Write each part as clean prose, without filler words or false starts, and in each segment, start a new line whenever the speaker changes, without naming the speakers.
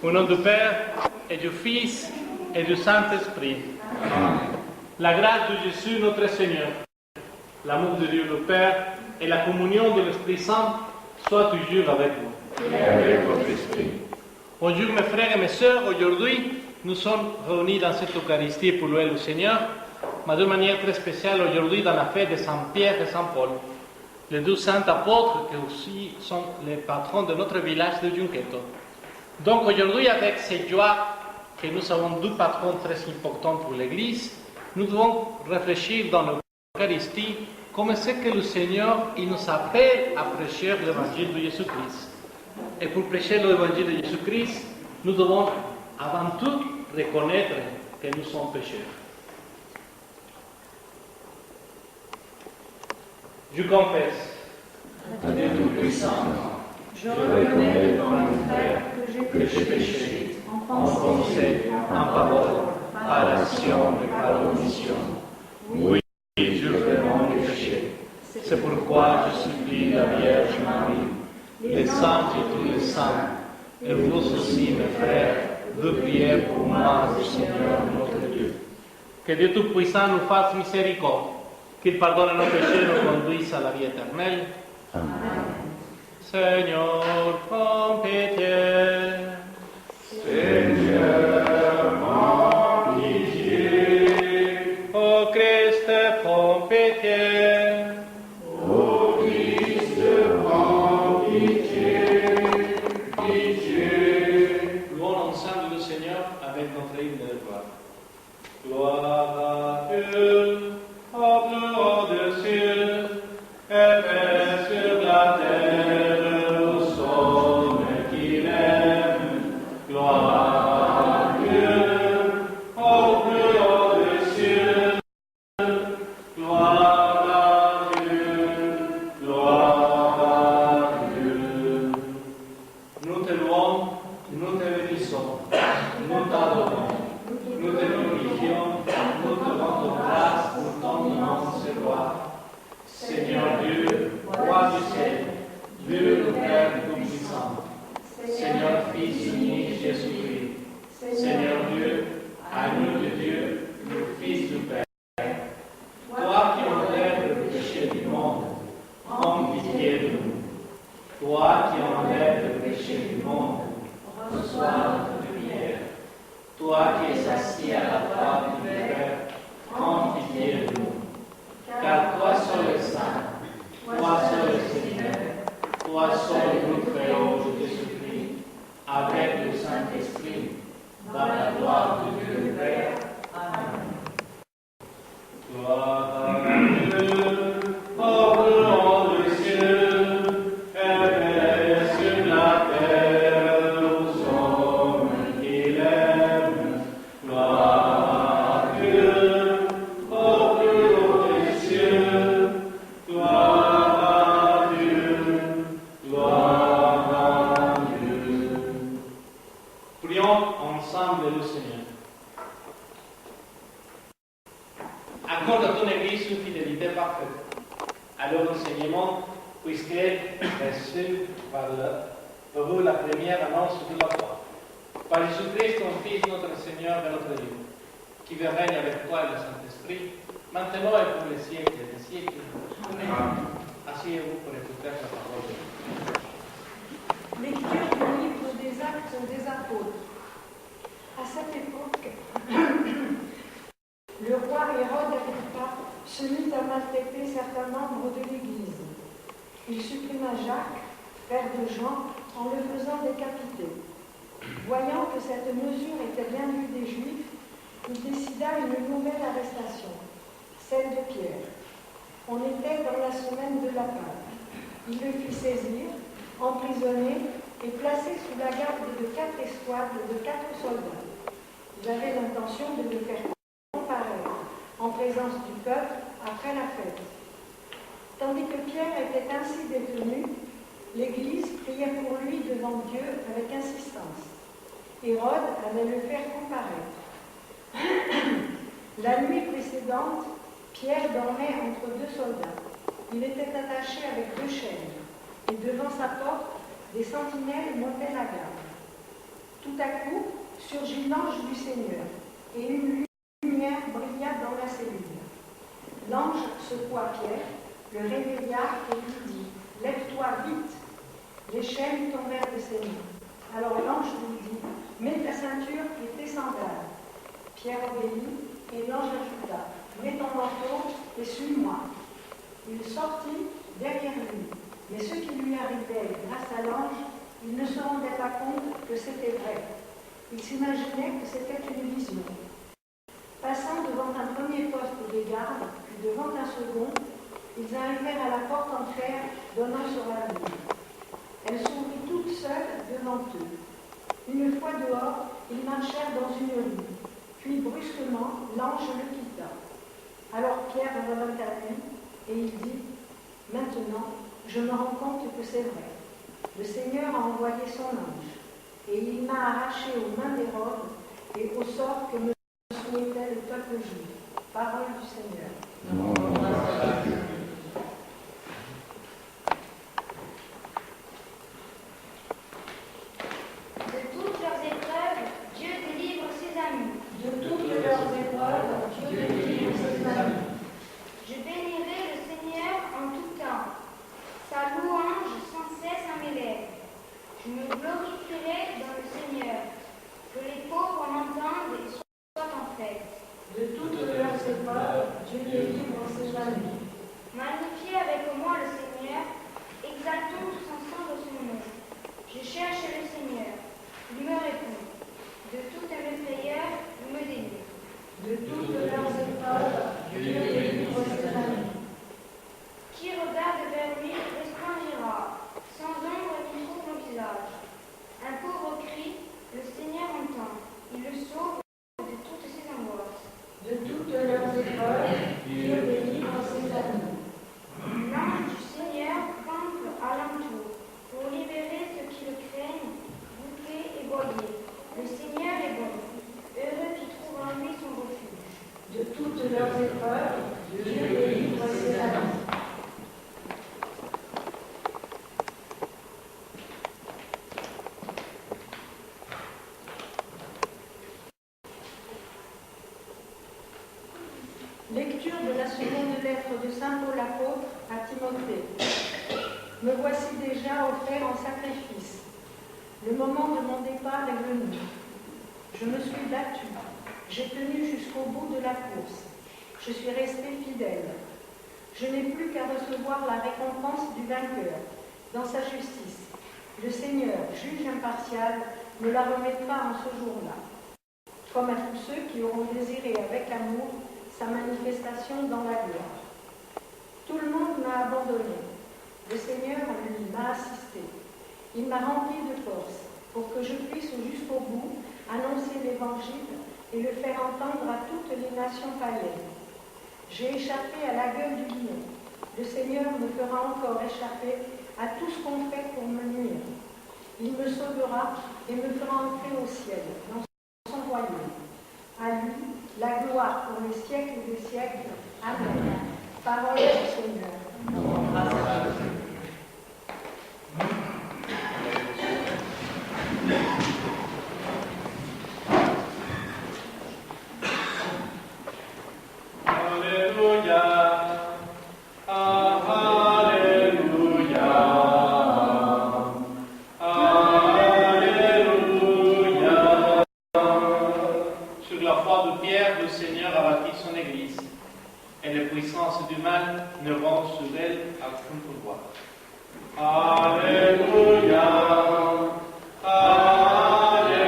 Au nom du Père et du Fils et du Saint-Esprit. La grâce de Jésus notre Seigneur, l'amour de Dieu le Père et la communion de l'Esprit Saint soient toujours avec vous.
Et avec votre esprit.
Bonjour mes frères et mes sœurs, aujourd'hui nous sommes réunis dans cette Eucharistie pour louer le Seigneur, mais de manière très spéciale aujourd'hui dans la fête de Saint-Pierre et Saint-Paul, les deux saints apôtres qui aussi sont les patrons de notre village de Giunchetto. Donc aujourd'hui, avec cette joie que nous avons deux patrons très importants pour l'Église, nous devons réfléchir dans l'Eucharistie comment c'est que le Seigneur il nous appelle à prêcher l'Évangile de Jésus-Christ. Et pour prêcher l'Évangile de Jésus-Christ, nous devons avant tout reconnaître que nous sommes pécheurs. Je confesse.
À Dieu Tout-Puissant, je reconnais devant mon Père que j'ai péché en pensée, en parole, par action et par omission. Oui, je vraiment péché. C'est pourquoi je supplie la Vierge Marie, les saints et tous les saints, et vous aussi, mes frères, de prier pour moi, le Seigneur notre Dieu.
Que Dieu Tout-Puissant nous fasse miséricorde, qu'il pardonne nos péchés et nous conduise à la vie éternelle.
Amen.
Seigneur, prends pitié.
Seigneur, mon pitié.
Ô Christ, prends pitié.
Ô Christ, mon pitié. Pitié.
Louons ensemble le Seigneur avec notre hymne de gloire. Gloire à Dieu, au plus haut des cieux, et paix sur la terre aux hommes qui l'aiment. Gloire à Dieu, au plus haut des cieux, es assis à la droite du Père, prends pitié de nous. Car toi seul es saint, toi seul es Seigneur, toi seul nous créons Jésus-Christ, avec le Saint-Esprit, dans la gloire de Dieu le Père. Amen. Gloire à Dieu, au des cieux, et sur la terre aux hommes qu'il aime. Gloire à Dieu, au des cieux, gloire à Dieu, gloire à Dieu. Prions ensemble le Seigneur. Accorde à ton Église une fidélité parfaite à leur enseignement, puisqu'elle reçut par eux la première annonce de la foi. Par Jésus-Christ, ton Fils, notre Seigneur et notre Dieu, qui veut régner avec toi et le Saint-Esprit, maintenant et pour les siècles des siècles. Amen. Asseyez-vous pour écouter la parole de Dieu.
Lecture du livre des Actes des Apôtres. À cette époque, le roi Hérode Agrippa se mit à maltraiter certains membres de l'Église. Il supprima Jacques, frère de Jean, en le faisant décapiter. Voyant que cette mesure était bien vue des Juifs, il décida une nouvelle arrestation, celle de Pierre. On était dans la semaine de la Pâque. Il le fit saisir, emprisonner et placer sous la garde de 4 escouades de 4 soldats. Il avait l'intention de le faire comparaître en présence du peuple après la fête. Tandis que Pierre était ainsi détenu, l'Église priait pour lui devant Dieu avec insistance. Hérode allait le faire comparaître. La nuit précédente, Pierre dormait entre 2 soldats. Il était attaché avec 2 chaînes, et devant sa porte, des sentinelles montaient la garde. Tout à coup, surgit l'ange du Seigneur, et une lumière brilla dans la cellule. L'ange secoua Pierre, le réveilla et lui dit « Lève-toi vite !» Les chaînes tombèrent de ses mains. Alors l'ange lui dit « Mets ta ceinture et tes sandales. » Pierre obéit, et l'ange ajouta « Mets ton manteau et suis-moi. » Il sortit derrière lui, mais ce qui lui arrivait grâce à l'ange, il ne se rendait pas compte que c'était vrai. Il s'imaginait que c'était une vision. Passant devant un premier poste de garde, puis devant un second, ils arrivèrent à la porte en fer donnant sur la ville. Elle s'ouvrit toute seule devant eux. Une fois dehors, ils marchèrent dans une rue. Puis brusquement, l'ange le quitta. Alors Pierre revint à lui et il dit « Maintenant, je me rends compte que c'est vrai. Le Seigneur a envoyé son ange, et il m'a arraché aux mains d'Hérode et au sort que me souhaitait le peuple juif. » Parole du Seigneur.
De toutes leurs épreuves, Dieu délivre ses amis.
De toutes leurs épreuves, Dieu délivre ses amis.
Je bénirai le Seigneur en tout temps. Sa louange sans cesse à mes lèvres. Je me glorifierai dans le Seigneur. Que les pauvres m'entendent et soient en fête.
De toutes leurs épreuves, Dieu délivre ses amis.
Magnifiez avec moi le Seigneur. Exaltons tous ensemble son nom. Je cherche le Seigneur. Il me répond. De toutes mes frayeurs, il me délivre.
De toutes leurs épreuves, Dieu délivre ses amis.
Qui regarde vers lui resplendira, sans ombre ni trouve mon visage. Un pauvre cri, le Seigneur entend. Il le sauve de toutes ses angoisses.
De toutes leurs épreuves, Dieu délivre ses amis.
L'ange du Seigneur campe alentour pour libérer ceux qui le craignent, bouqués et boyés. Le Seigneur est bon, heureux qui trouve en lui son refuge.
De toutes leurs épreuves, Dieu délivre ses amis. Lecture de la seconde lettre de saint Paul apôtre à Timothée. Me voici déjà offert en sacrifice. Le moment de mon départ est venu. Je me suis battue, J'ai tenu jusqu'au bout de la course. Je suis resté fidèle. Je n'ai plus qu'à recevoir la récompense du vainqueur dans sa justice. Le Seigneur, juge impartial, me la remettra en ce jour-là, comme à tous ceux qui auront désiré avec amour sa manifestation dans la gloire. Tout le monde m'a abandonné. Le Seigneur, lui, m'a assisté. Il m'a rempli de force pour que je puisse jusqu'au bout annoncer l'Évangile et le faire entendre à toutes les nations païennes. J'ai échappé à la gueule du lion. Le Seigneur me fera encore échapper à tout ce qu'on fait pour me nuire. Il me sauvera et me fera entrer au ciel, dans son royaume. À lui, la gloire pour les siècles des siècles. Amen. Parole du Seigneur.
Et les puissances du mal n'auront sur elle aucun pouvoir. Alléluia, Alléluia,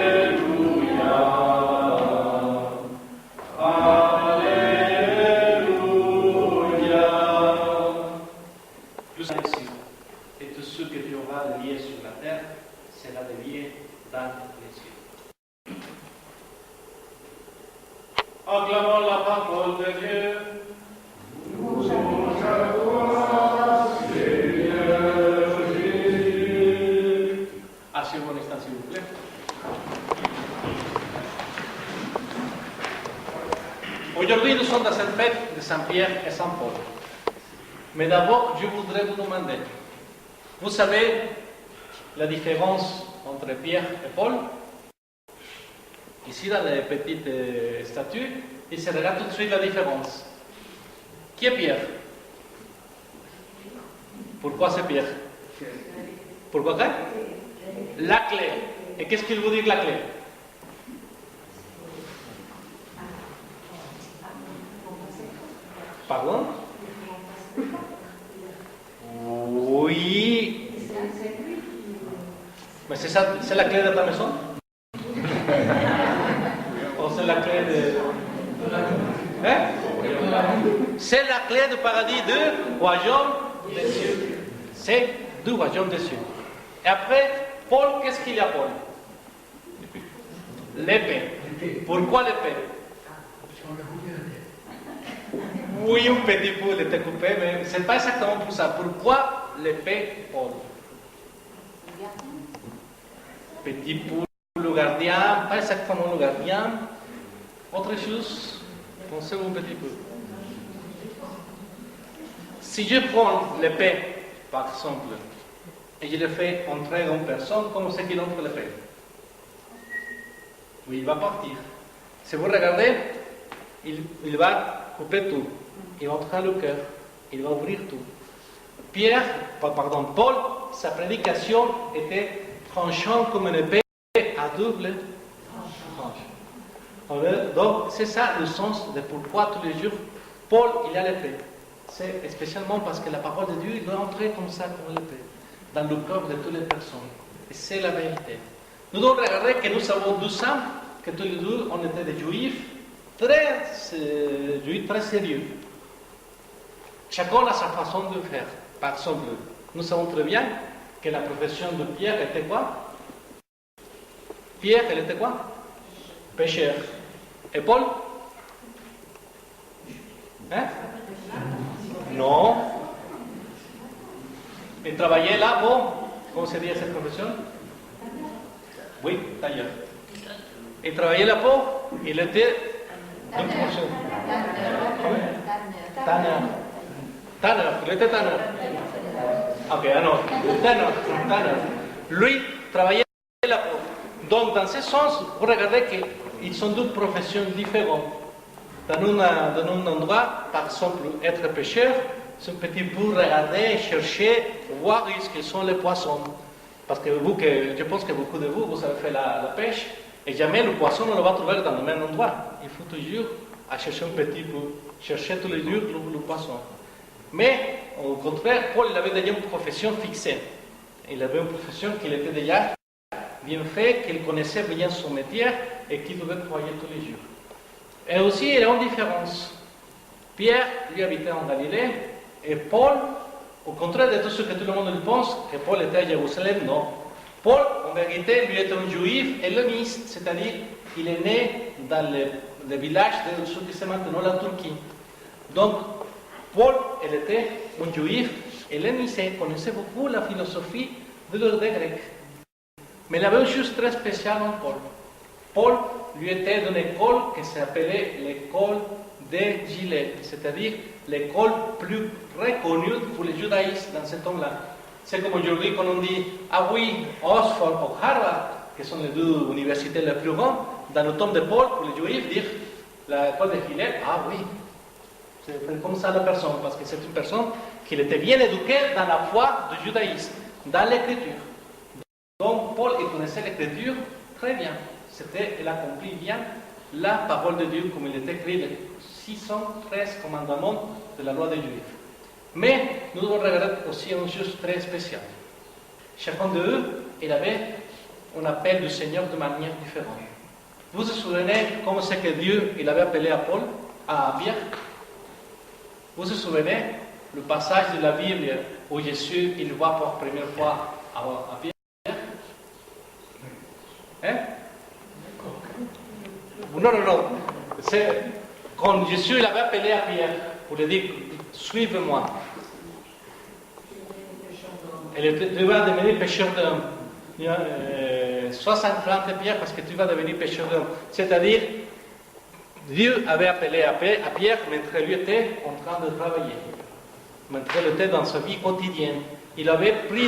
Alléluia. Tout ça ici, et tout ce que tu auras lié sur la terre sera lié dans les cieux. Acclamons la parole de Dieu. Asseyez-vous un instant, s'il vous plaît. Aujourd'hui, nous sommes dans cette fête de Saint-Pierre et Saint-Paul. Mais d'abord, je voudrais vous demander, vous savez la différence entre Pierre et Paul? Ici, dans les petites statues, il se regarde tout de suite la différence. Qui est Pierre? Pourquoi c'est Pierre? Pourquoi quoi? La clé. Et qu'est-ce qu'il vous dit la clé? Pardon? Oui. Mais c'est ça, c'est la clé de ta maison? Ou c'est la clé de... Hein? C'est la clé du paradis du royaume des cieux. C'est du royaume des cieux. Et après, Paul, qu'est-ce qu'il y a, Paul? L'épée. Pourquoi l'épée? Oui, un petit peu, il était coupé, mais ce n'est pas exactement pour ça. Pourquoi l'épée, Paul? Petit peu, le gardien, pas exactement le gardien. Autre chose, pensez un petit peu. Si je prends l'épée, par exemple, et je le fais entrer dans une personne, comment c'est qu'il entre l'épée? Oui, il va partir. Si vous regardez, il va couper tout. Il va entrer dans le cœur. Il va ouvrir tout. Paul, sa prédication était tranchant comme une épée à double tranche. Donc, c'est ça le sens de pourquoi tous les jours, Paul, il a l'épée. C'est spécialement parce que la parole de Dieu, il doit entrer comme ça, comme l'épée, dans le cœur de toutes les personnes. Et c'est la vérité. Nous devons regarder que nous avons 12 ans, que tous les deux, on était des juifs très sérieux. Chacun a sa façon de faire. Par exemple, nous savons très bien que la profession de Pierre était quoi? Pierre, elle était quoi? Pécheur. Et Paul? Hein? Non. Il travaillait là, bon, comment se dit cette profession? Oui, tailleur. Il travaillait là-bas, il était d'une profession. Tanner, il était tanner. Ok, alors, tanner. Lui travaillait là-bas. Donc, dans ce sens, vous regardez qu'ils sont deux professions différentes. Dans un endroit, par exemple, être pêcheur, c'est un petit peu regarder, chercher, voir où sont les poissons. Parce que je pense que beaucoup de vous, vous avez fait la pêche, Et jamais le poisson ne le va trouver dans le même endroit. Il faut toujours chercher un petit peu, chercher tous les jours le poisson. Mais au contraire, Paul il avait déjà une profession fixée. Il avait une profession qu'il était déjà bien fait, qu'il connaissait bien son métier et qu'il devait travailler tous les jours. Et aussi, il y a une différence. Pierre, lui, habitait en Galilée, et Paul, au contraire de tout ce que tout le monde pense, que Paul était à Jérusalem, non. Paul, en vérité, lui était un juif helléniste, c'est-à-dire qu'il est né dans le village de ce qui c'est maintenant la Turquie. Donc, Paul, il était un juif helléniste, il connaissait beaucoup la philosophie de l'ordre grec. Mais il avait une chose très spéciale en Paul. Paul, lui, était d'une école qui s'appelait l'école de Gilead, c'est-à-dire l'école plus reconnue pour le judaïsme dans ce temps-là. C'est comme aujourd'hui quand on dit, ah oui, Oxford ou Harvard, qui sont les deux universités les plus grandes, dans le temps de Paul, pour les juifs, dire l'école de Gilead, ah oui, c'est comme ça la personne, parce que c'est une personne qui était bien éduquée dans la foi du judaïsme, dans l'écriture. Donc Paul, il connaissait l'écriture très bien. Il accomplit bien la parole de Dieu, comme il est écrit, les 613 commandements de la loi des Juifs. Mais nous devons regarder aussi une chose très spéciale. Chacun d'eux, il avait un appel du Seigneur de manière différente. Vous vous souvenez comment c'est que Dieu il avait appelé à Pierre? Vous vous souvenez le passage de la Bible où Jésus il voit pour la première fois à Pierre? Hein? Non. C'est quand Jésus il avait appelé à Pierre pour lui dire suivez-moi. Tu vas devenir pécheur d'homme. Sois sans crainte, Pierre, parce que tu vas devenir pécheur d'homme. C'est-à-dire, Dieu avait appelé à Pierre, mais lui était en train de travailler. Maintenant, il était dans sa vie quotidienne. Il avait pris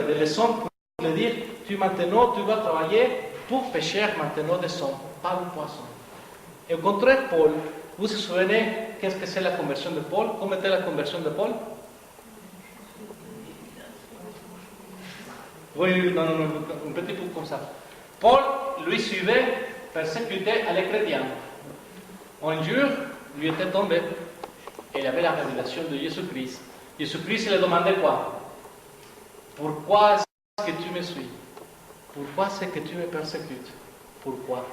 des leçons pour lui dire maintenant, tu vas travailler pour pêcher maintenant des hommes, pas le poisson. Et au contraire, Paul, vous vous souvenez qu'est-ce que c'est la conversion de Paul? Comment était la conversion de Paul? Oui, non, un petit peu comme ça. Paul, lui, suivait, persécutait les chrétiens. Un jour, lui était tombé. Et il avait la révélation de Jésus-Christ. Jésus-Christ, il lui demandait quoi? Pourquoi est-ce que tu me suis? Pourquoi est-ce que tu me persécutes? Pourquoi?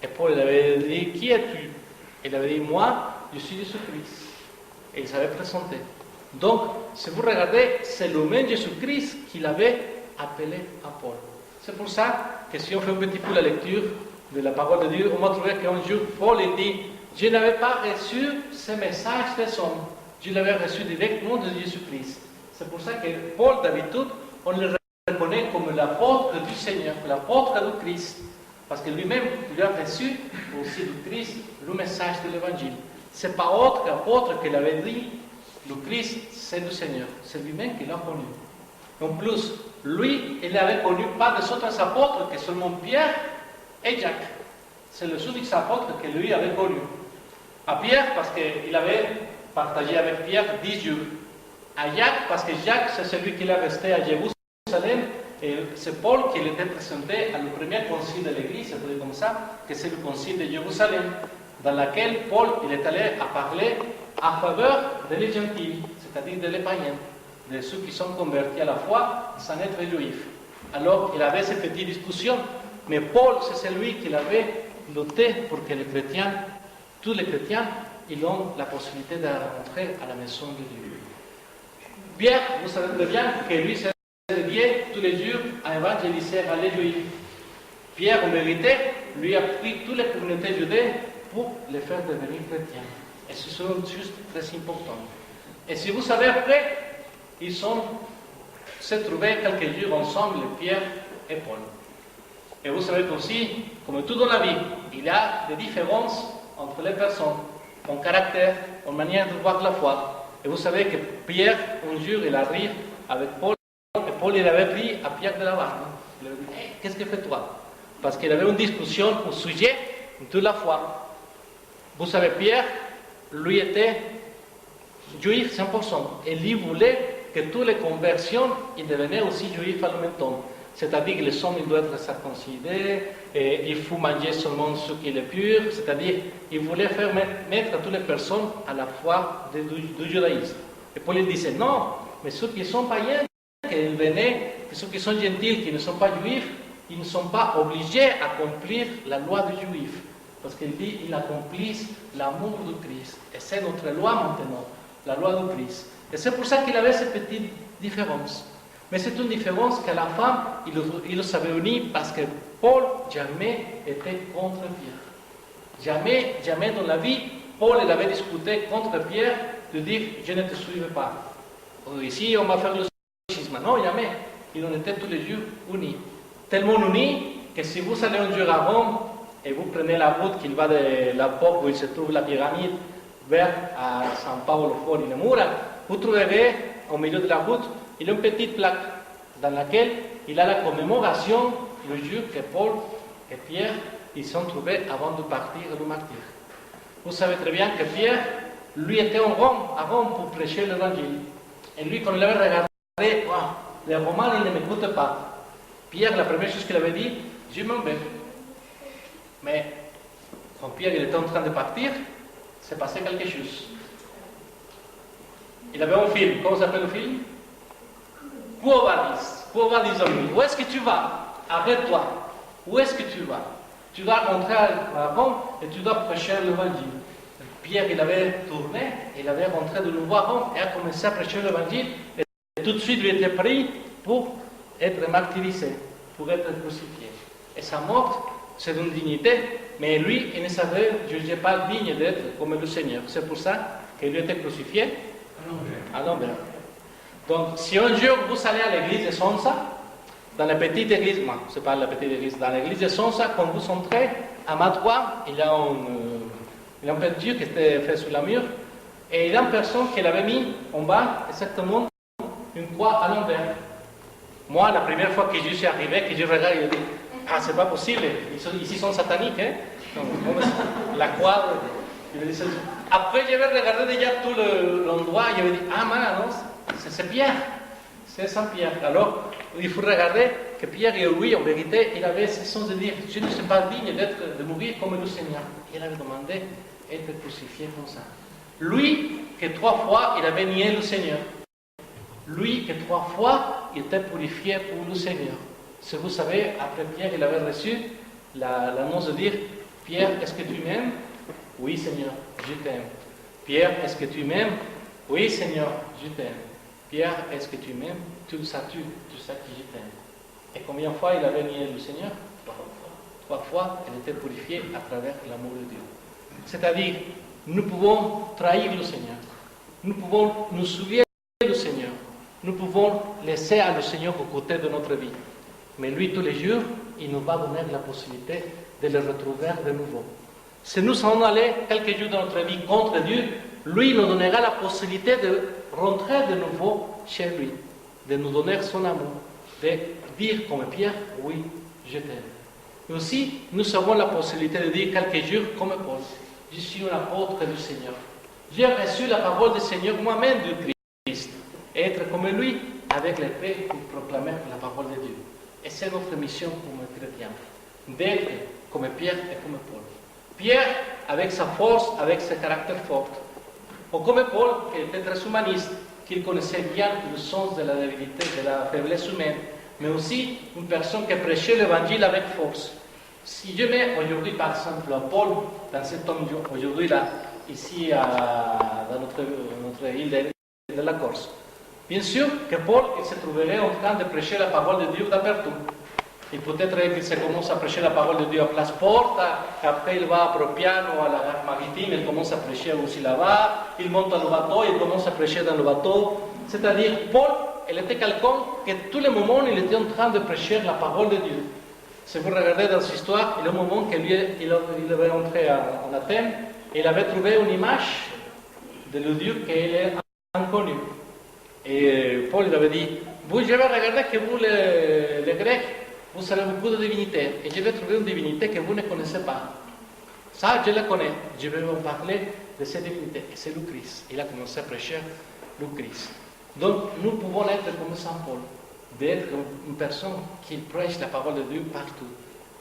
Et Paul il avait dit, qui es-tu? Il avait dit, moi, je suis Jésus-Christ. Et il s'avait présenté. Donc, si vous regardez, c'est le même Jésus-Christ qu'il avait appelé à Paul. C'est pour ça que si on fait un petit peu la lecture de la parole de Dieu, on va trouver qu'un jour, Paul il dit, je n'avais pas reçu ce message des hommes. Je l'avais reçu directement de Jésus-Christ. C'est pour ça que Paul, d'habitude, on le reconnaît comme l'apôtre du Seigneur, l'apôtre du Christ. Parce que lui-même, il a reçu aussi du Christ le message de l'Évangile. Ce n'est pas autre apôtre qui l'avait dit, le Christ, c'est du Seigneur. C'est lui-même qui l'a connu. En plus, lui, il n'avait connu pas des autres apôtres que seulement Pierre et Jacques. C'est le seul des apôtres que lui avait connu. À Pierre, parce qu'il avait partagé avec Pierre 10 jours. À Jacques, parce que Jacques, c'est celui qui est resté à Jérusalem. Et c'est Paul qui était présenté à le premier concile de l'Église, c'est comme ça, que c'est le concile de Jérusalem, dans lequel Paul il est allé à parler à faveur des gentils, c'est-à-dire des païens, de ceux qui sont convertis à la foi sans être juifs. Alors il avait cette petite discussion, mais Paul c'est celui qui avait lutté pour que les chrétiens, tous les chrétiens, ils ont la possibilité de rentrer à la maison de Dieu. Pierre, vous savez très bien que lui c'est dédié tous les jours à évangéliser à les Juifs. Pierre, en vérité, lui a pris toutes les communautés juives pour les faire devenir chrétiens. Et ce sont juste très important. Et si vous savez, après, ils se trouvaient quelques jours ensemble, Pierre et Paul. Et vous savez aussi, comme tout dans la vie, il y a des différences entre les personnes, en caractère, en manière de voir la foi. Et vous savez que Pierre, un jour, il arrive avec Paul. Et Paul, il avait pris à Pierre de la barbe. Il avait dit, hey, qu'est-ce que fais-toi? Parce qu'il avait une discussion au sujet de la foi. Vous savez, Pierre, lui était juif 100%. Et lui voulait que toutes les conversions, ils devenaient aussi juifs à le même temps. c'est-à-dire que les hommes ils doivent être circoncisés, et il faut manger seulement ce qui est pur, c'est-à-dire il voulait faire mettre toutes les personnes à la foi du judaïsme. Et Paul il disait non, mais ceux qui sont païens, qui venaient, ceux qui sont gentils, qui ne sont pas juifs, ils ne sont pas obligés d'accomplir la loi du juif. Parce qu'il dit qu'ils accomplissent l'amour de Christ. Et c'est notre loi maintenant, la loi de Christ. Et c'est pour ça qu'il avait cette petite différence. Mais c'est une différence qu'à la fin, il le savait uni parce que Paul jamais était contre Pierre. Jamais dans la vie, Paul il avait discuté contre Pierre de dire je ne te suivrai pas. Ici, on va faire le schisme. Non, jamais. Ils en étaient tous les jours unis. Tellement unis que si vous allez un jour à Rome et vous prenez la route qui va de la porte où il se trouve la pyramide vers à San Paolo fuori le Mura, vous trouverez au milieu de la route il y a une petite plaque dans laquelle il a la commémoration le jour que Paul et Pierre ils sont trouvés avant de partir le martyr. Vous savez très bien que Pierre, lui était à Rome pour prêcher l'évangile. Et lui, quand il avait regardé, wow, les Romains ils ne m'écoutent pas. Pierre, la première chose qu'il avait dit, je m'en vais. Mais quand Pierre il était en train de partir, s'est passé quelque chose. Il avait un film, comment s'appelle le film? Quo vadis omni? Où est-ce que tu vas? Arrête-toi. Où est-ce que tu vas? Tu dois rentrer à Rome et tu dois prêcher l'évangile. Pierre, il avait tourné, il avait rentré de nouveau à Rome et a commencé à prêcher l'évangile. Et tout de suite, il était pris pour être martyrisé, pour être crucifié. Et sa mort, c'est une dignité, mais lui, il ne savait, je ne suis pas digne d'être comme le Seigneur. C'est pour ça qu'il était crucifié à l'envers. Donc, si un jour vous allez à l'église de Sonsa, dans la petite église, moi, c'est pas la petite église, dans l'église de Sonsa, quand vous entrez, à ma droite, il y a une peinture qui était faite sur la mur, et il y a une personne qui l'avait mis en bas, exactement, une croix à l'envers. Moi, la première fois que je suis arrivé, que je regarde, je dis, ah, c'est pas possible, ici sont sataniques, hein. Donc, la croix, après, je vais regarder déjà tout l'endroit, je vais dire, ah, non, c'est Pierre, c'est Saint-Pierre. Alors, il faut regarder que Pierre et lui, en vérité, il avait ce sens de dire, je ne suis pas digne de mourir comme le Seigneur. Il avait demandé d'être crucifié comme ça. Lui, que 3 fois, il avait nié le Seigneur. Lui, que 3 fois, il était purifié pour le Seigneur. Si vous savez, après Pierre, il avait reçu l'annonce de dire, Pierre, est-ce que tu m'aimes? Oui, Seigneur, je t'aime. Pierre, est-ce que tu m'aimes? Oui, Seigneur, je t'aime. Pierre, est-ce que tu m'aimes? Tu le sais que je t'aime. Et combien de fois il avait nié le Seigneur? 3 fois, il était purifié à travers l'amour de Dieu. C'est-à-dire, nous pouvons trahir le Seigneur. Nous pouvons nous souvenir du Seigneur. Nous pouvons laisser à le Seigneur aux côtés de notre vie. Mais lui, tous les jours, il nous va donner la possibilité de le retrouver de nouveau. Si nous sommes allés quelques jours dans notre vie contre Dieu, lui nous donnera la possibilité de rentrer de nouveau chez lui, de nous donner son amour, de dire comme Pierre, oui, je t'aime. Et aussi, nous avons la possibilité de dire quelques jours comme Paul, je suis un apôtre du Seigneur. J'ai reçu la parole du Seigneur moi-même du Christ. Et être comme lui, avec l'épée, pour proclamer la parole de Dieu. Et c'est notre mission comme chrétiens, d'être comme Pierre et comme Paul. Pierre, avec sa force, avec ses caractères forts. Ou comme Paul, qui était très humaniste, qui connaissait bien le sens de la débilité, de la faiblesse humaine, mais aussi une personne qui prêchait l'évangile avec force. Si je mets aujourd'hui, par exemple, Paul, dans cet homme aujourd'hui là, ici dans notre île de la Corse, bien sûr que Paul il se trouverait en train de prêcher la parole de Dieu partout. Et peut-être qu'il commence à prêcher la parole de Dieu à Place Porta, après il va à Propiano, à la gare maritime, il commence à prêcher aussi là-bas, il monte dans le bateau, il commence à prêcher dans le bateau. C'est-à-dire, Paul, il était quelqu'un que tous les moments, il était en train de prêcher la parole de Dieu. Si vous regardez dans cette histoire, il y a un moment que lui, il avait entré en Athènes, et il avait trouvé une image de le Dieu qu'il est inconnu. Et Paul il avait dit, vous, je vais regarder que vous, les Grecs, vous avez beaucoup de divinités, et je vais trouver une divinité que vous ne connaissez pas. Ça, je la connais, je vais vous parler de cette divinité, et c'est le Christ. Il a commencé à prêcher le Christ. Donc, nous pouvons être comme Saint Paul. d'être une personne qui prêche la parole de Dieu partout.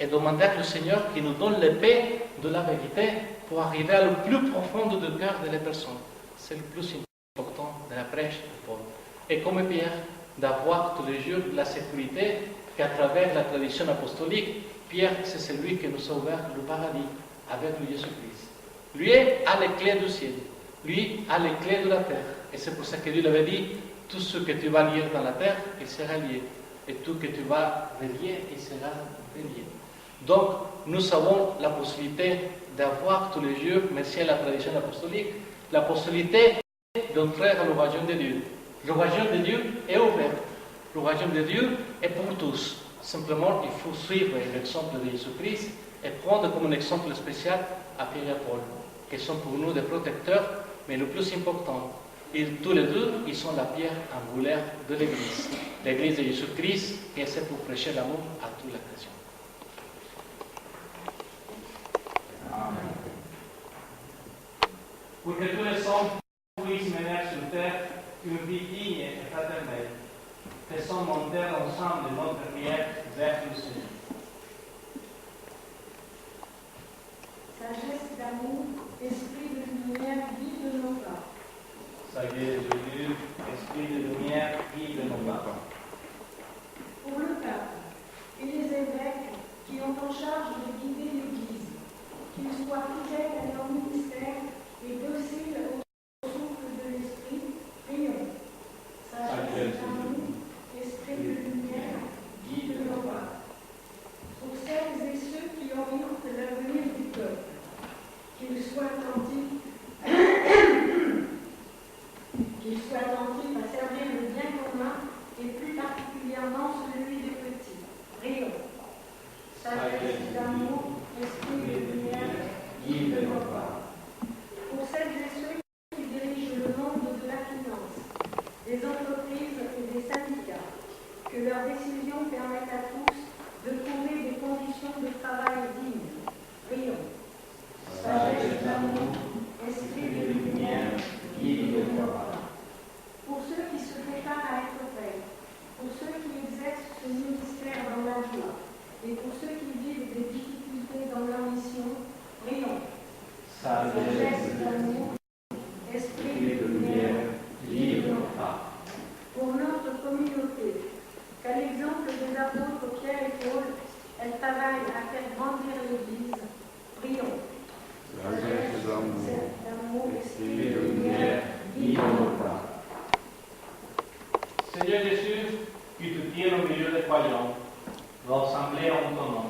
Et demander au Seigneur qu'il nous donne la paix de la vérité pour arriver à le plus profond du cœur de la personne. C'est le plus important de la prêche de Paul. Et comme Pierre, d'avoir tous les jours la sécurité qu'à travers la tradition apostolique, Pierre, c'est celui qui nous a ouvert le paradis avec le Jésus-Christ. Lui a les clés du ciel. Lui a les clés de la terre. Et c'est pour ça que Dieu l'avait dit, tout ce que tu vas lier dans la terre, il sera lié. Et tout ce que tu vas relier, il sera relié. Donc, nous avons la possibilité d'avoir tous les jours, merci à la tradition apostolique, la possibilité d'entrer dans le royaume de Dieu. Le royaume de Dieu est ouvert. Le royaume de Dieu est pour tous. Simplement, il faut suivre l'exemple de Jésus-Christ et prendre comme un exemple spécial à Pierre et Paul, qui sont pour nous des protecteurs, mais le plus important, tous les deux, ils sont la pierre angulaire de l'Église. L'Église de Jésus-Christ, qui essaie pour prêcher l'amour à toute la création.
Amen.
Pour que tous les hommes puissent mener sur terre une vie digne et fraternelle, faisons monter ensemble notre prière vers le Seigneur.
Sagesse d'amour, esprit de lumière, guide nos pas.
Sagesse de Dieu, esprit de lumière, guide nos pas.
Pour le pape et les évêques qui ont en charge de guider l'Église, qu'ils soient fidèles à leur ministère et dociles au souffle de l'Esprit, prions. Sagesse d'amour, esprit de lumière, guide nos pas. Pour celles et ceux qui orientent l'avenir du peuple, qu'ils soient attentifs à servir le bien commun et plus particulièrement celui des petits. Prions. Sagesse d'amour, esprit de lumière, guide nos pas. Pour celles et ceux qui dirigent le monde de la finance, des entreprises et des syndicats, que leurs décisions permettent à tous de trouver des conditions de travail dignes. Prions. Sagesse d'amour, esprit de lumière, guide nos pas. Pour ceux qui se préparent à être pères, pour ceux qui exercent ce ministère dans la joie, et pour ceux qui vivent des difficultés dans leur mission, prions. Sagesse d'amour, esprit de lumière, guide nos pas. Pour notre communauté, qu'à l'exemple des apôtres Pierre et Paul, elle travaille à faire grandir l'Église, prions.
Sagesse
d'amour,
esprit de lumière, guide nos pas.
Seigneur Jésus, qui te tiens au milieu des croyants, rassemblés en ton nom,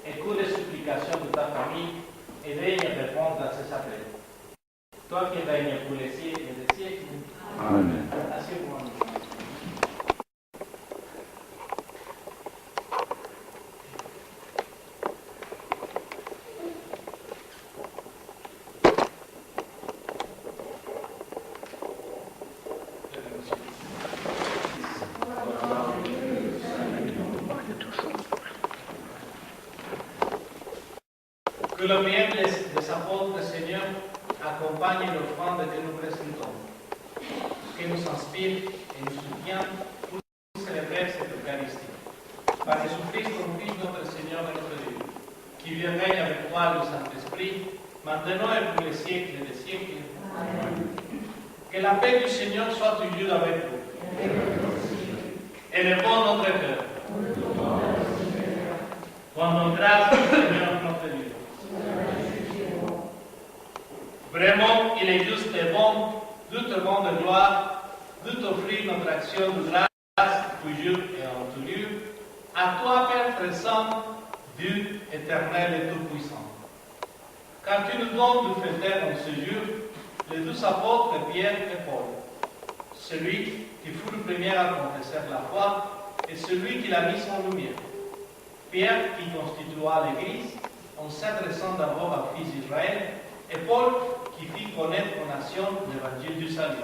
écoute les supplications de ta famille et daigne répondre à ces appels. Toi qui règnes pour les siècles et les siècles.
Amen.
Asseyez-vous. Que la prière des apôtres, Seigneur, accompagne l'offrande que nous présentons, que nous inspire et nous soutient pour célébrer cette Eucharistie. Par Jésus-Christ, ton Fils, notre Seigneur et notre Dieu, qui vit et règne avec toi, le Saint-Esprit, maintenant et pour les siècles des siècles. Amen. Que la paix du Seigneur soit toujours avec vous. Élevons notre cœur. Rendons grâce au Seigneur notre Dieu. Vraiment, il est juste et bon, de te rendre gloire, de t'offrir notre action de grâce, toujours et en tout lieu, à toi, Père présent, Dieu éternel et tout-puissant. Car tu nous donnes de fêter en ce jour les deux apôtres Pierre et Paul, celui qui fut le premier à confesser la foi et celui qui l'a mis en lumière. Pierre qui constitua l'Église en s'adressant d'abord aux fils d'Israël, et Paul qui fit connaître aux nations l'évangile du salut.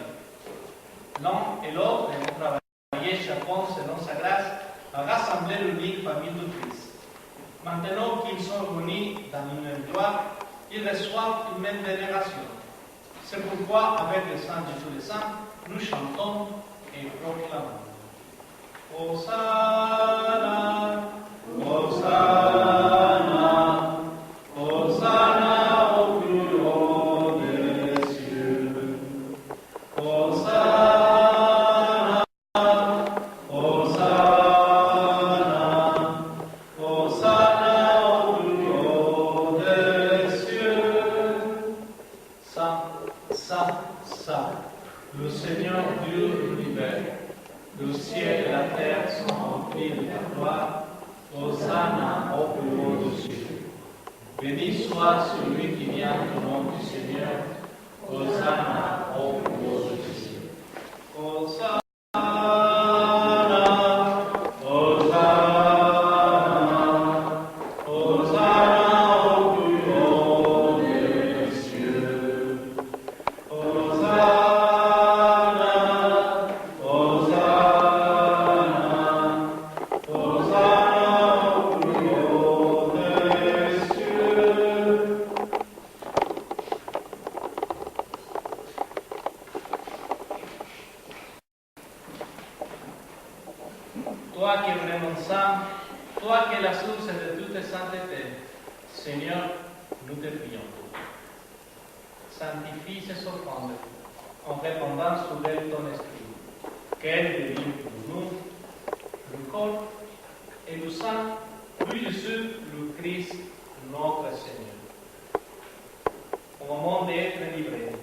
L'un et l'autre ont travaillé chacun selon sa grâce à rassembler l'unique famille du Christ. Maintenant qu'ils sont réunis dans une même gloire, ils reçoivent une même vénération. C'est pourquoi, avec les saints de tous les saints, nous chantons et proclamons. Hosanna, Hosanna, Hosanna au plus haut des cieux. Hosanna, Hosanna, Hosanna au plus haut des cieux. Saint, Saint, Saint, le Seigneur Dieu de l'univers. Le ciel et la terre sont remplis de ta gloire. Hosanna au plus haut des cieux. Béni soit celui qui vient au nom du Seigneur. Hosanna au plus haut des cieux. Hosanna, Hosanna, Hosanna au plus haut des cieux. Hosanna. Toi qui es vraiment saint, toi qui es la source de toute sainteté, Seigneur, nous te prions. Sanctifie ces offrandes en répandant sur elles ton esprit, qu'elles deviennent pour nous le corps et le sang, lui Jésus, le Christ, notre Seigneur. Au moment d'être livré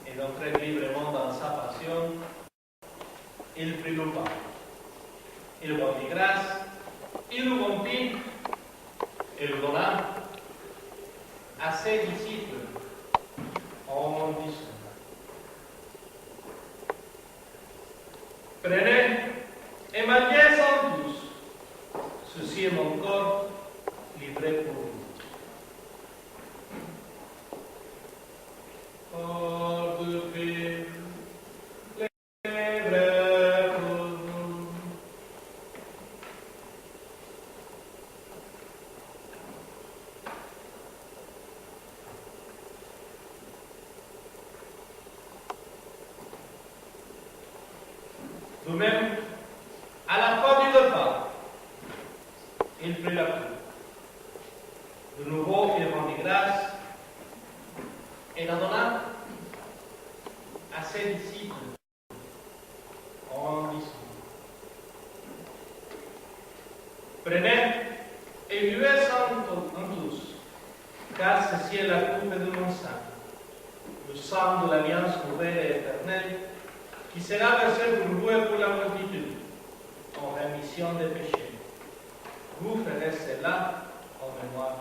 et d'entrer librement dans sa passion, il prit le pain. Il rendit grâce, il le rompit et le donna à ses disciples en disant: Prenez et mangez-en tous. Ceci est mon corps livré pour vous. Corps de Christ, livré pour vous. De même, à la fin du repas, il prit la coupe. De nouveau, il rendit grâce et la donna à ses disciples en disant: Prenez et buvez-en tous, car ceci est la coupe de mon sang, le sang de l'alliance nouvelle et éternelle, qui sera versé pour vous et pour la multitude, en rémission des péchés. Vous ferez cela en mémoire de moi.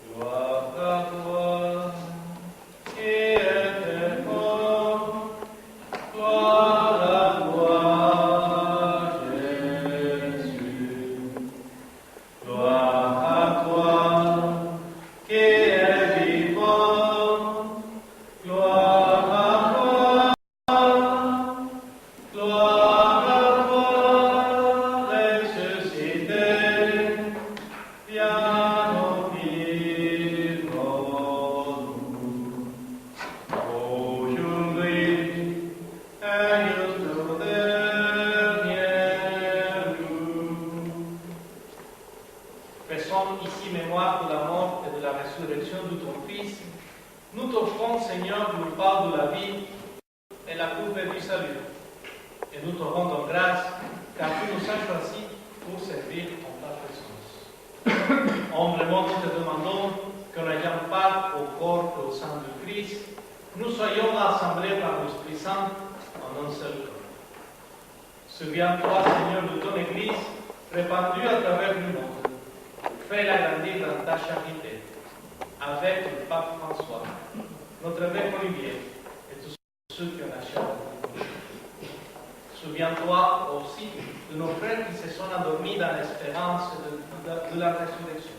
Gloire à toi, qui es fort, gloire à toi, Jésus. Gloire à toi, qui es vivant, gloire à toi, gloire à toi, ressuscité, viens nous vivre nous. Aujourd'hui, et jusqu'au dernier jour. Faisons ici mémoire de la mort et de la résurrection de ton Fils. Nous t'offrons, Seigneur, le pain de la vie et la coupe du salut. Et nous te rendons grâce, car tu nous as choisis pour servir en ta présence. Humblement, nous te demandons qu'en ayant part au corps et au sang de Christ, nous soyons rassemblés par l'Esprit Saint en un seul corps. Souviens-toi, Seigneur, de ton Église, répandue à travers le monde. Fais-la grandir dans ta charité, avec le pape François, notre évêque Olivier et tous ceux qui en achètent. Souviens-toi aussi de nos frères qui se sont endormis dans l'espérance de la résurrection.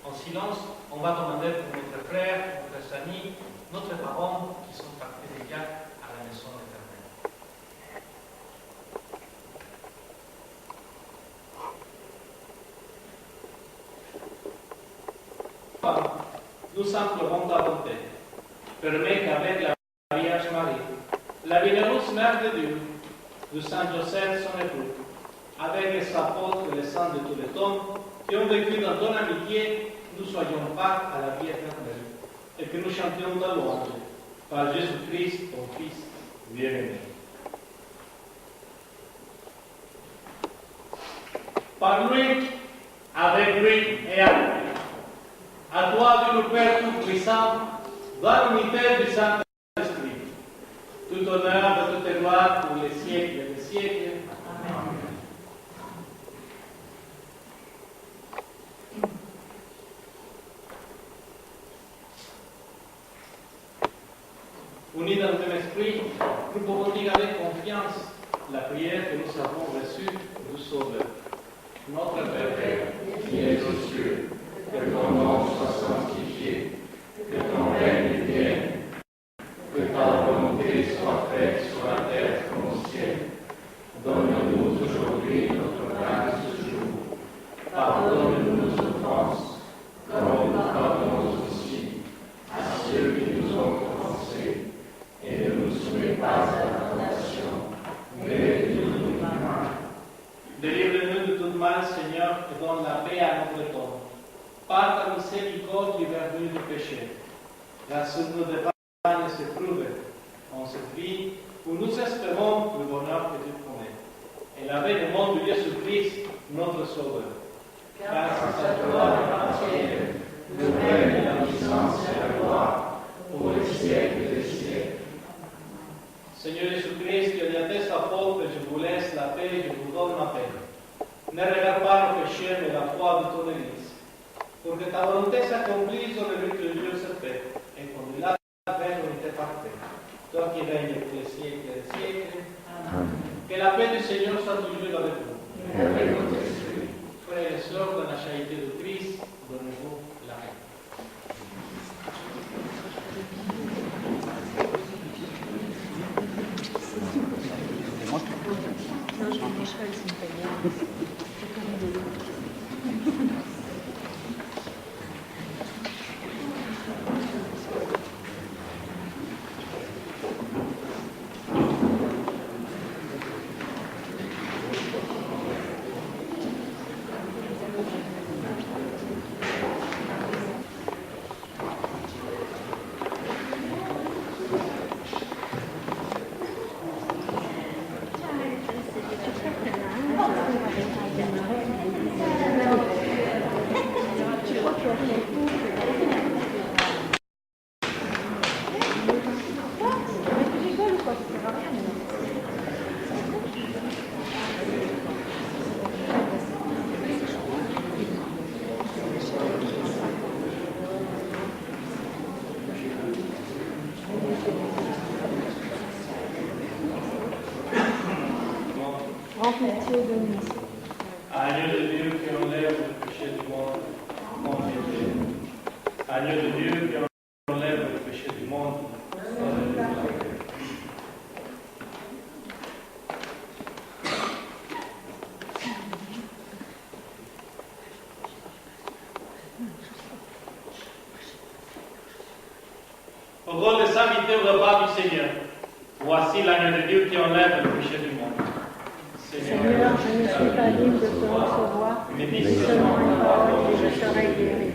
En silence, on va demander pour notre frère, notre amis, notre parents qui sont partis déjà à la maison éternelle. nous implorons ta bonté. Permets qu'avec la Vierge Marie, la bienheureuse Mère de Dieu, du Saint Joseph, son époux, avec les apôtres et les saints de tous les temps, qui ont vécu dans ton amitié, nous soyons part à la vie éternelle, et que nous chantions ta louange par Jésus-Christ, ton Fils bien-aimé. Par lui, avec lui et avec lui. À toi, Dieu le Père Tout-Puissant, dans l'unité du Saint-Esprit, tout honneur et toute gloire pour les siècles des siècles. Amen. Unis dans le même esprit, nous pouvons dire avec confiance la prière que nous avons reçue du Sauveur. Notre Père,
qui es aux cieux, que ton nom soit sanctifié, que ton règne vienne, que ta volonté soit faite sur la terre comme au ciel. Donne-nous aujourd'hui notre pain de ce jour. Pardonne-nous nos offenses, comme nous pardonnons aussi à ceux qui nous ont offensés. Et ne nous soumets pas à la tentation, mais délivre-nous du mal.
Délivre-nous de tout mal, Seigneur, et donne la paix à notre corps. Par ta miséricorde, libère-nous du péché. Rassure-nous des vannes éprouves, en cette vie où nous espérons le bonheur que tu promets. Et l'avènement de Jésus-Christ, notre Sauveur.
Grâce à toi, entière, le règne, la puissance et la gloire, pour les siècles des siècles.
Seigneur Jésus-Christ, qui a dit à tes apôtres, je vous laisse la paix, je vous donne ma paix. Ne regarde pas le péché, mais la foi de ton Église. Pour que ta volonté s'accomplisse dans le but de Dieu se fait, et qu'on la paix l'unité parfaite. Toi qui règnes pour les siècles des siècles. Amen. Que la paix du Seigneur soit toujours avec vous. Frères et sœurs, dans la charité de Christ, donnez-vous la paix. Agneau de Dieu qui enlève le péché du monde, mon Dieu. Agneau de Dieu qui enlève le péché du monde, au rôle des invités au repas du Seigneur, voici l'agneau de Dieu qui enlève le péché du monde.
Seigneur, je ne suis pas digne de te recevoir, mais seulement une parole et je serai guéri.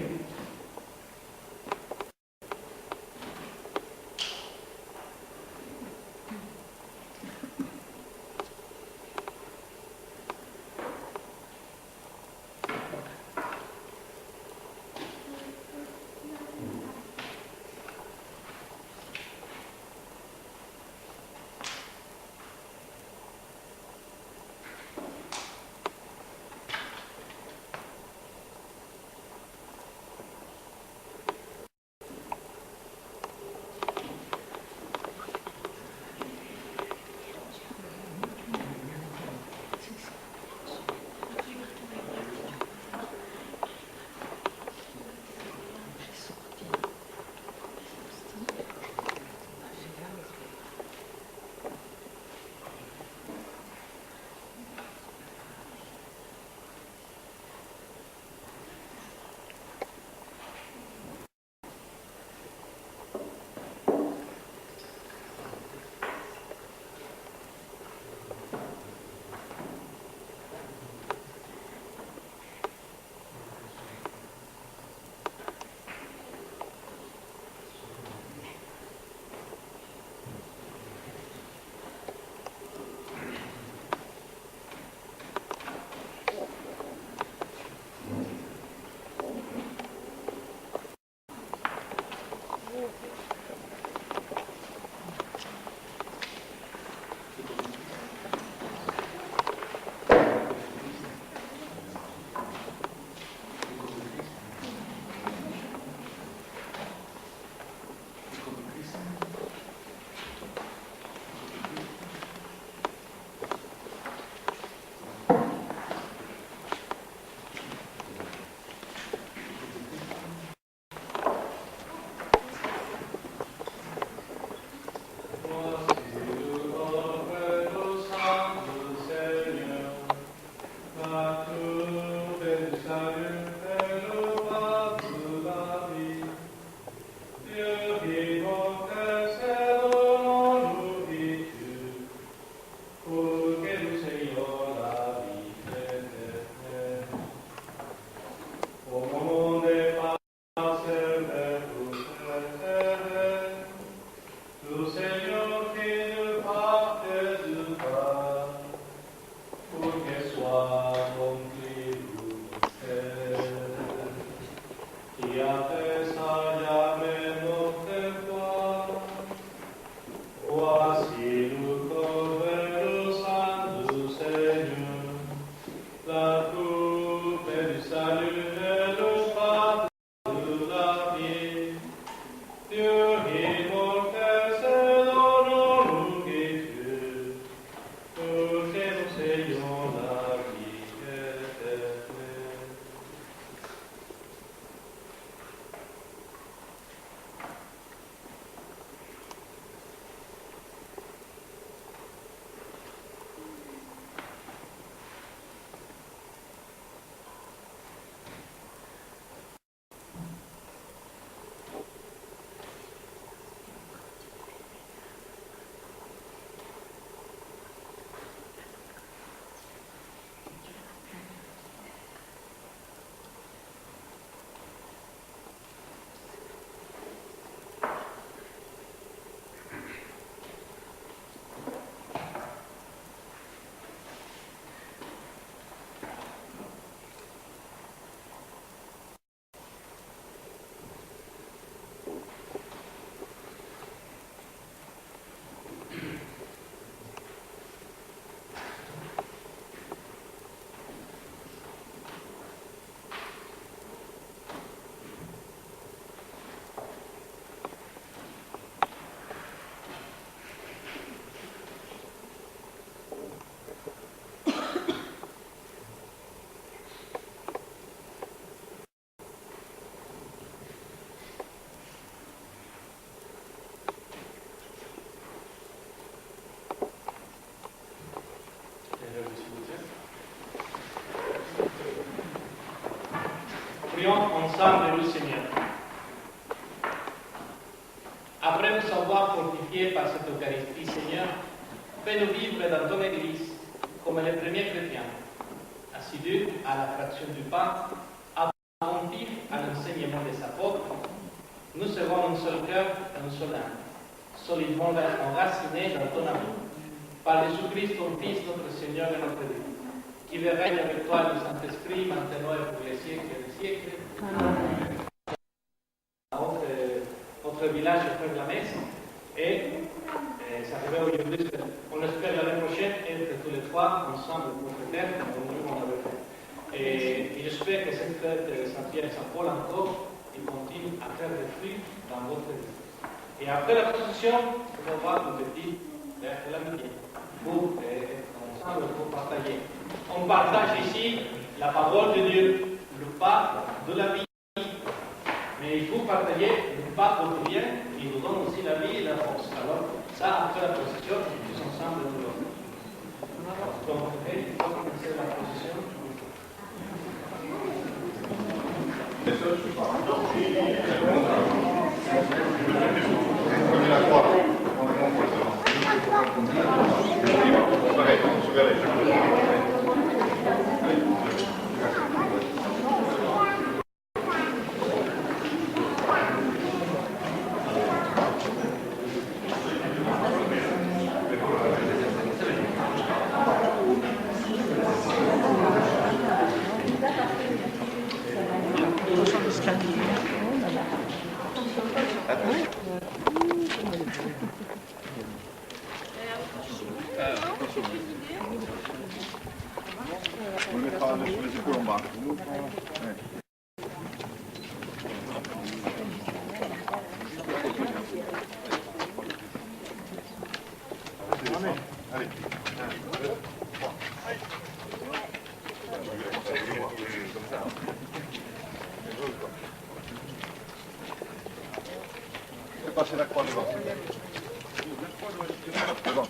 Prions ensemble le Seigneur. Après nous avoir fortifiés par cette Eucharistie, Seigneur, fais-nous vivre dans ton Église comme les premiers chrétiens, assidus à la fraction du pain, attentifs à l'enseignement des apôtres. Nous serons un seul cœur et un seul âme, solidement enracinés dans ton amour. Par Jésus-Christ, ton Fils, notre Seigneur et notre Dieu, qui règne avec toi le Saint-Esprit, maintenant et pour les siècles des siècles. Amen. Notre village fait la messe et ça arrive aujourd'hui. On espère l'année prochaine être tous les trois ensemble pour fêter comme nous on avait fait. Et j'espère que cette fête de Saint-Pierre et Saint-Paul encore, il continue à faire des fruits dans votre vie. Et après la procession, on va voir le petit vers l'amitié pour être ensemble pour partager. On partage ici la parole de Dieu, le pain de la vie. Mais il faut partager le pain quotidien qui nous donne aussi la vie et la force. Alors, ça, après la procession, tous ensemble, nous le faisons. Donc, il faut commencer la procession.
On le mettra sur les épaules en bas. Allez. Fais passer la croix devant. Devant.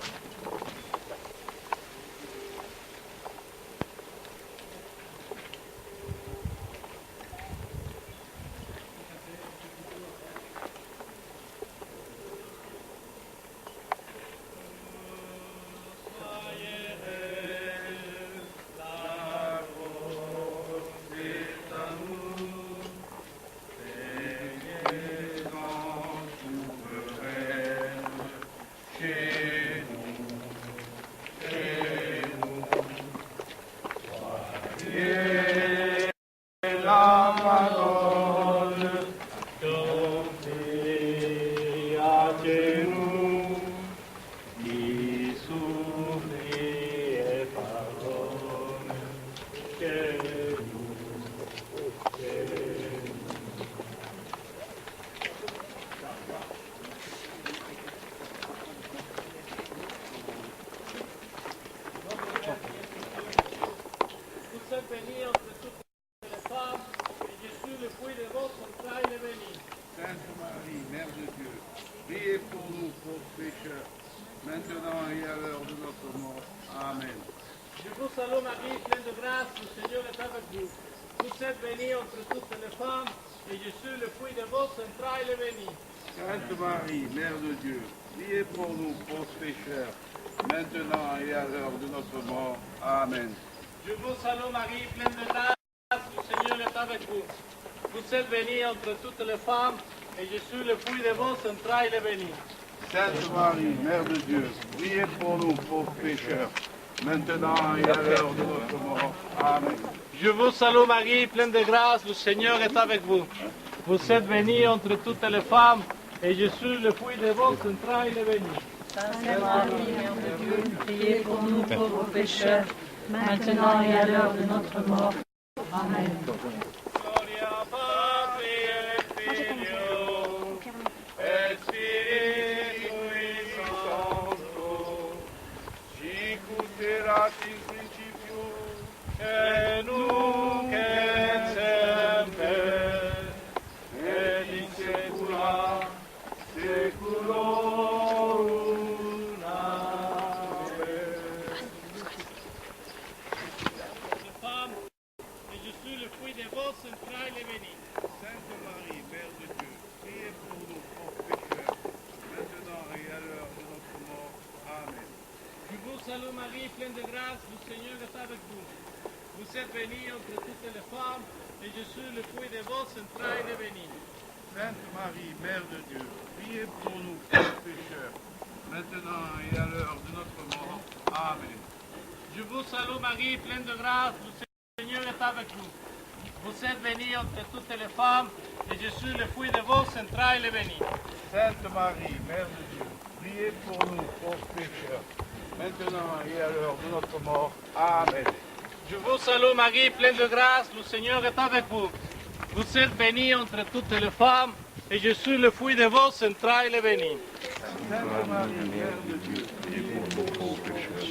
Sainte Marie, Mère de Dieu, priez pour nous pauvres pécheurs, maintenant et à l'heure de notre mort. Amen.
Je vous salue Marie, pleine de grâce, le Seigneur est avec vous. Vous êtes bénie entre toutes les femmes, et Jésus, le fruit de vos entrailles, est béni.
Sainte Marie, Mère de Dieu, priez pour nous pauvres pécheurs, maintenant et à l'heure de notre mort. Amen.
Je vous salue Marie, pleine de grâce, le Seigneur est avec vous. Vous êtes bénie entre toutes les femmes, et Jésus, le fruit de vos entrailles, est béni.
Sainte Marie, Mère de Dieu, priez pour nous pauvres pécheurs, maintenant et à l'heure de notre mort. Amen.
Gloria Patri et Filio et Spiritui Sancto,
Sic ut erat in principio,
et nunc et semper,
et in saecula saeculorum. Amen.
les femmes, et Jésus, le fruit de vos salue Marie, pleine de grâce, le Seigneur est avec vous. Vous êtes bénie entre toutes les femmes, et Jésus, le fruit de vos entrailles, est béni.
Sainte Marie, Mère de Dieu, priez pour nous pauvres pécheurs, maintenant et à l'heure de notre mort. Amen.
Je vous salue Marie, pleine de grâce, le Seigneur est avec vous. Vous êtes bénie entre toutes les femmes, et Jésus, le fruit de vos entrailles, est béni.
Sainte Marie, Mère de Dieu, priez pour nous pauvres pécheurs, maintenant et à l'heure de notre mort. Amen.
Je vous salue Marie, pleine de grâce, le Seigneur est avec vous. Vous êtes bénie entre toutes les femmes, et Jésus, le fruit de vos entrailles, est béni.
Sainte Marie, Mère de Dieu, priez pour nous pauvres pécheurs,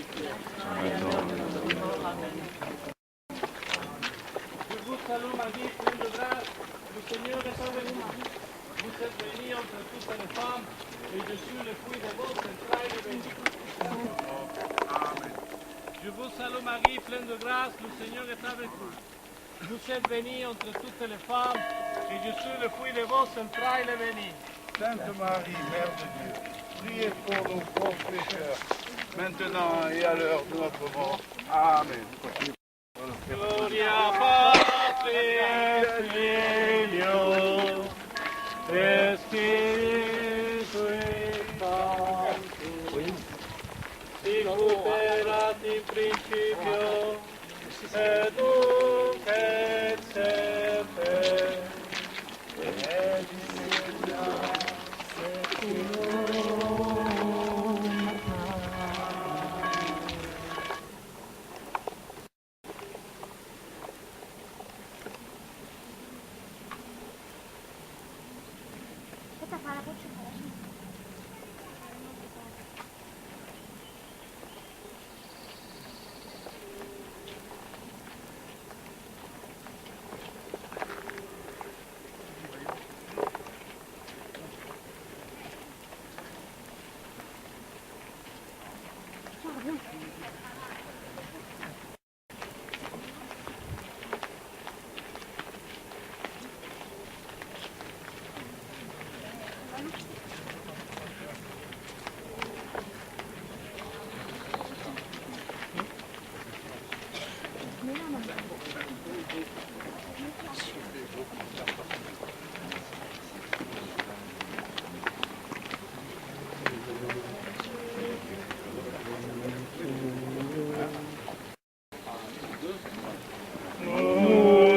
maintenant et à l'heure de notre mort. Amen.
Je vous salue Marie, pleine de grâce, le Seigneur est avec vous. Vous êtes bénie entre toutes les femmes, et Jésus, le fruit de vos entrailles, est béni.
Amen.
Je vous salue Marie, pleine de grâce, le Seigneur est avec vous. Vous êtes bénie entre toutes les femmes, et Jésus, le fruit de vos entrailles, est béni.
Sainte Marie, Mère de Dieu, priez pour nous pauvres pécheurs, maintenant et à l'heure de notre mort. Amen.
Gloria Patri et Filio, et Spiritui Sancto, sicut erat in principio, et nunc et semper, et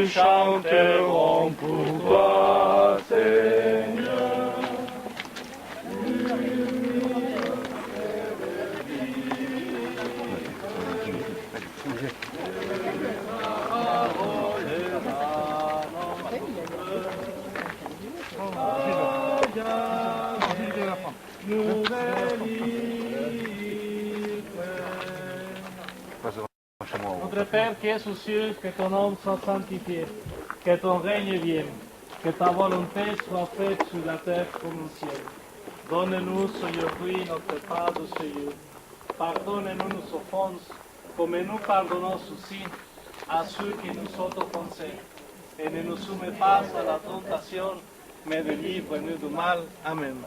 chanterons pour toi, Seigneur. Notre Père qui es aux cieux, que ton nom soit sanctifié, que ton règne vienne, que ta volonté soit faite sur la terre comme au ciel. Donne-nous aujourd'hui notre pain de ce jour. Pardonne-nous nos offenses, comme nous pardonnons aussi à ceux qui nous ont offensés. Et ne nous soumets pas à la tentation, mais délivre-nous du mal. Amen.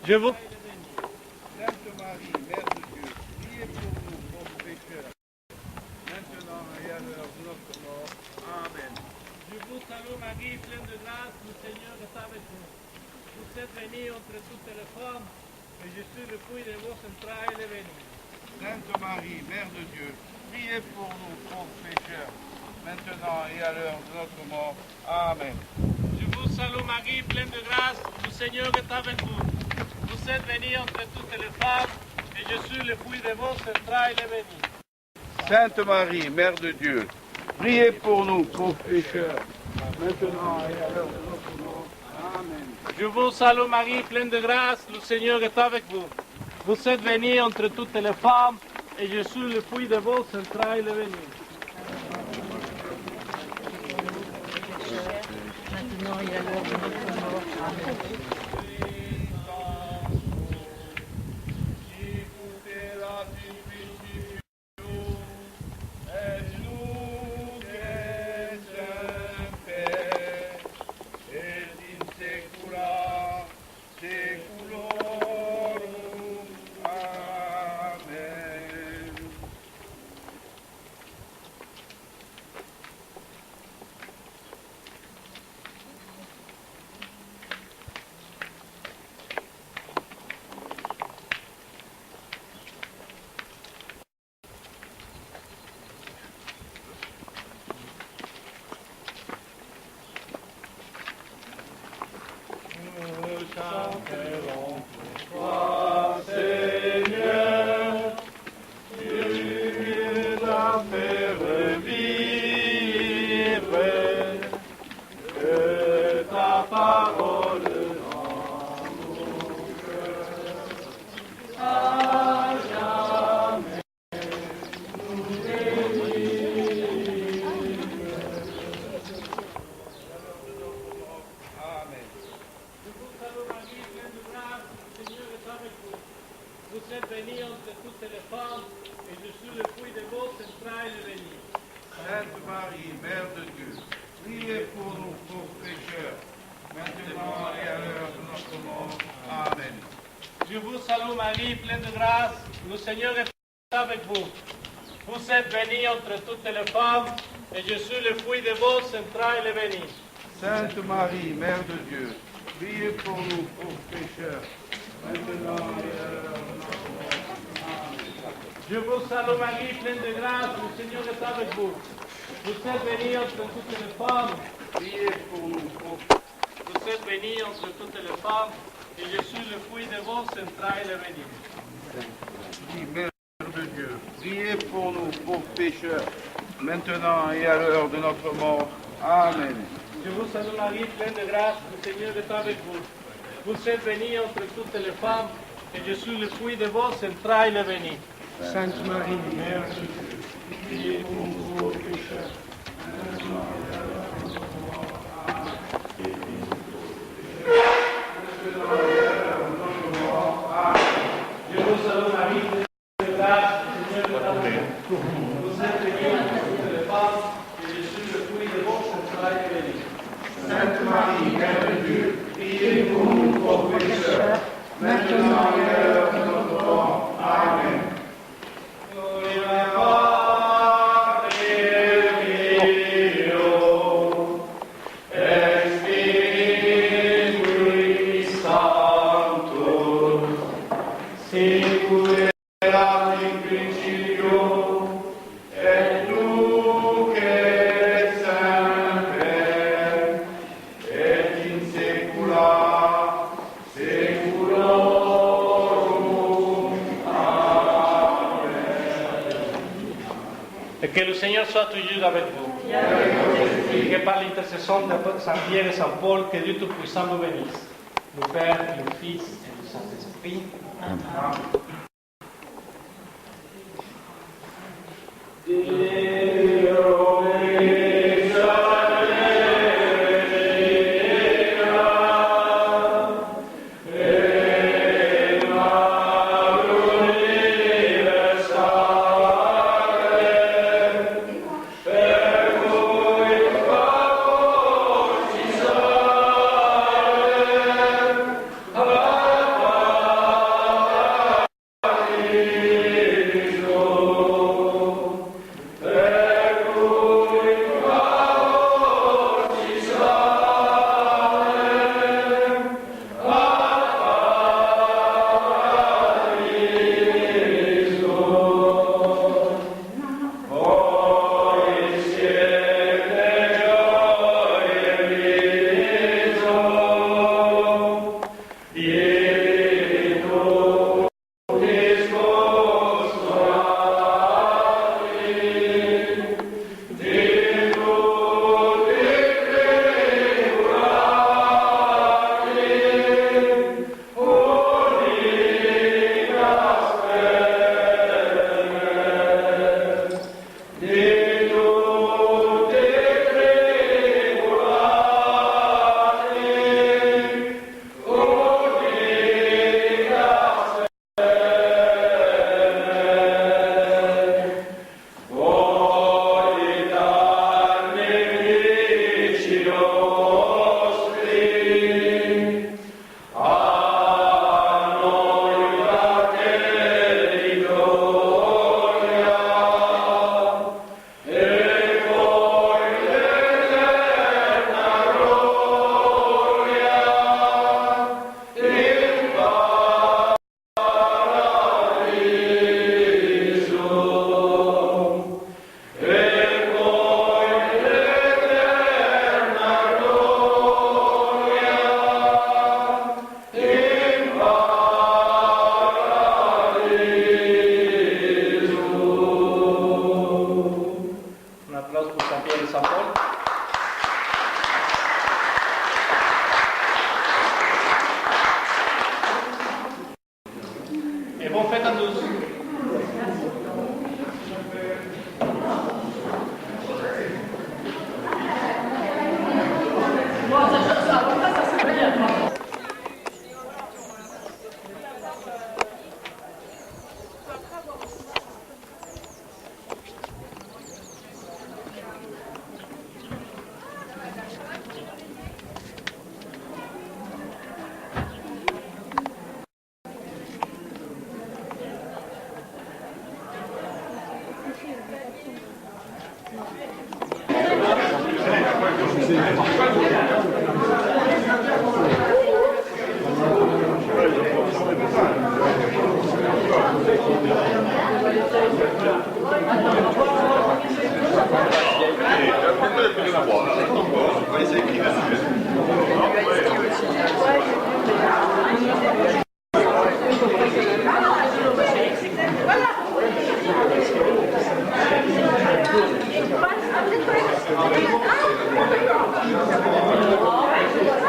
Je vous...
Sainte Marie, Mère de Dieu, priez pour nous pauvres pécheurs, maintenant et à l'heure de notre mort. Amen.
Je vous salue Marie, pleine de grâce, le Seigneur est avec vous. Vous êtes bénie entre toutes les femmes, et Jésus, le fruit de vos entrailles, est béni.
Sainte Marie, Mère de Dieu, priez pour nous pauvres pécheurs, maintenant et à l'heure de notre mort. Amen.
Je vous salue Marie, pleine de grâce, le Seigneur est avec vous. Vous êtes bénie entre toutes les femmes, et Jésus, le fruit de vos entrailles, est béni.
Sainte Marie, Mère de Dieu, priez pour nous pauvres pécheurs, maintenant et à l'heure de notre mort. Amen.
Je vous salue Marie, pleine de grâce, le Seigneur est avec vous. Vous êtes bénie entre toutes les femmes, et Jésus, le fruit de vos entrailles, est béni.
Maintenant et à l'heure de notre mort. Amen.
Vous êtes bénie entre toutes les femmes, et je suis le fruit de vos entrailles béni.
Sainte Marie, Mère de Dieu, priez pour nous pauvres pécheurs, maintenant et à l'heure de notre mort. Amen.
Je vous salue Marie, pleine de grâce, le Seigneur est avec vous. Vous êtes bénie entre toutes les femmes, et je suis le fruit de vos entrailles béni.
Sainte Marie, Mère de Dieu, priez pour nous pauvres pécheurs, maintenant et à l'heure de notre mort. Amen.
Je vous salue Marie, pleine de grâce, le Seigneur est avec vous. Vous êtes bénie entre toutes les femmes,
Priez pour nous pauvres.
vous êtes bénie entre toutes les femmes, et je suis le fruit de vos entrailles béni.
Mère de Dieu, priez pour nous pauvres pécheurs, maintenant et à l'heure de notre mort. Amen.
Je vous salue Marie, pleine de grâce, le Seigneur est avec vous. Vous êtes bénie entre toutes les femmes, et je suis le fruit de vos entrailles béni.
Sainte Marie, Mère de Dieu, priez pour nous pauvres pécheurs, maintenant et à l'heure de notre mort.
Je vous salue Marie, pleine de grâce, le Seigneur est avec vous. Vous êtes bénie entre toutes les femmes, et je suis le fruit de vos entrailles béni.
Sainte Marie, Mère de Dieu, priez pour nous pauvres pécheurs, maintenant et à l'heure de notre mort. Amen.
Et que le Seigneur soit toujours avec vous. Et que par l'intercession de Saint Pierre et Saint Paul, que Dieu Tout-Puissant nous bénisse. Le Père, le Fils et le Saint-Esprit. Amen. Et bonne fête à tous.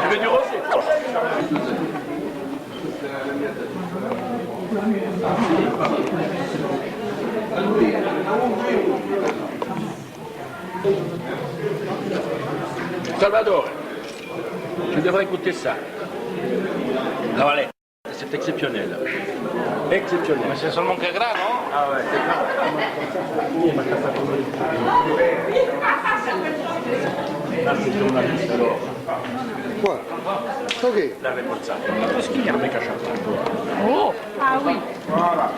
Tu veux du rosé? Salvatore, tu devrais écouter ça. Non, allez, c'est exceptionnel. Exceptionnel.
Mais c'est seulement que gras, non?
Ah ouais, c'est grave. C'est giornalista, alors.
Qua. Ok.
La responsabile. Ma poschiglia non mi caccia.
Oh, ah oui.
Voilà.